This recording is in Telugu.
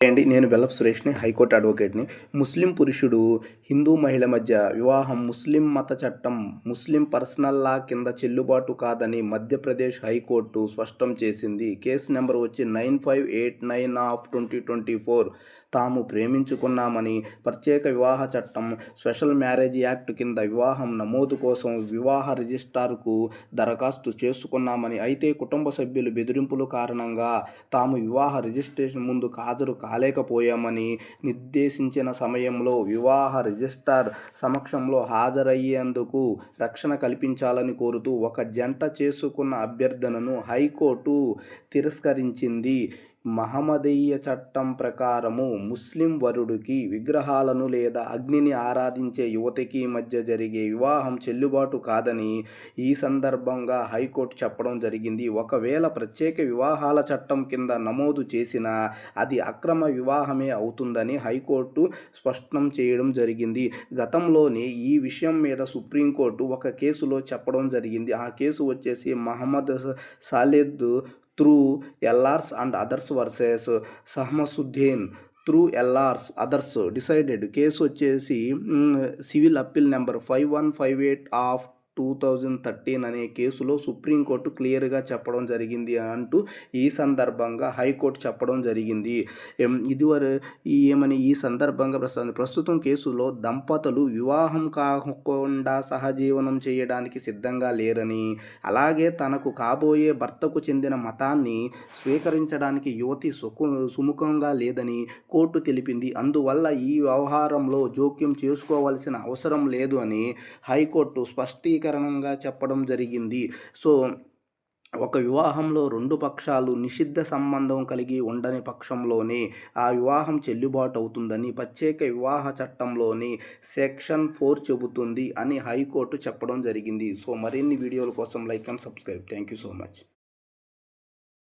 అండి నేను బెల్లపు సురేష్ని హైకోర్టు అడ్వకేట్ని. ముస్లిం పురుషుడు హిందూ మహిళ మధ్య వివాహం ముస్లిం మత చట్టం ముస్లిం పర్సనల్ లా కింద చెల్లుబాటు కాదని మధ్యప్రదేశ్ హైకోర్టు స్పష్టం చేసింది. కేసు నెంబర్ వచ్చి 9589/2024. తాము ప్రేమించుకున్నామని ప్రత్యేక వివాహ చట్టం స్పెషల్ మ్యారేజ్ యాక్ట్ కింద వివాహం నమోదు కోసం వివాహ రిజిస్ట్రార్కు దరఖాస్తు చేసుకున్నామని, అయితే కుటుంబ సభ్యులు బెదిరింపుల కారణంగా తాము వివాహ రిజిస్ట్రేషన్ ముందు హాజరు కాలేకపోయామని, నిర్దేశించిన సమయంలో వివాహ రిజిస్ట్రార్ సమక్షంలో హాజరయ్యేందుకు రక్షణ కల్పించాలని కోరుతూ ఒక జంట చేసుకున్న అభ్యర్థనను హైకోర్టు తిరస్కరించింది. మహమ్మదీయ చట్టం ప్రకారము ముస్లిం వరుడికి విగ్రహాలను లేదా అగ్నిని ఆరాధించే యువతికి మధ్య జరిగే వివాహం చెల్లుబాటు కాదని ఈ సందర్భంగా హైకోర్టు చెప్పడం జరిగింది. ఒకవేళ ప్రత్యేక వివాహాల చట్టం కింద నమోదు చేసినా అది అక్రమ వివాహమే అవుతుందని హైకోర్టు స్పష్టం చేయడం జరిగింది. గతంలోనే ఈ విషయం మీద సుప్రీంకోర్టు ఒక కేసులో చెప్పడం జరిగింది. ఆ కేసు వచ్చేసి Mohammed Salid through LRs and others versus Sahamasuddin through LRs others decided. Case వచ్చేసి సివిల్ అప్పీల్ నెంబర్ 5158/2013 అనే కేసులో సుప్రీంకోర్టు క్లియర్గా చెప్పడం జరిగింది అంటూ ఈ సందర్భంగా హైకోర్టు చెప్పడం జరిగింది. ఈ సందర్భంగా ప్రస్తుతం కేసులో దంపతులు వివాహం కాకుండా సహజీవనం చేయడానికి సిద్ధంగా లేరని, అలాగే తనకు కాబోయే భర్తకు చెందిన మతాన్ని స్వీకరించడానికి యువతి సుముఖంగా లేదని కోర్టు తెలిపింది. అందువల్ల ఈ వ్యవహారంలో జోక్యం చేసుకోవాల్సిన అవసరం లేదు అని హైకోర్టు స్పష్టీకరణంగా చెప్పడం జరిగింది. సో ఒక వివాహంలో రెండు పక్షాలు నిషిద్ధ సంబంధం కలిగి ఉండని పక్షంలోనే ఆ వివాహం చెల్లుబాటు అవుతుందని ప్రత్యేక వివాహ చట్టంలోని సెక్షన్ 4 చెబుతుంది అని హైకోర్టు చెప్పడం జరిగింది. సో మరిన్ని వీడియోల కోసం like and subscribe. Thank you so much.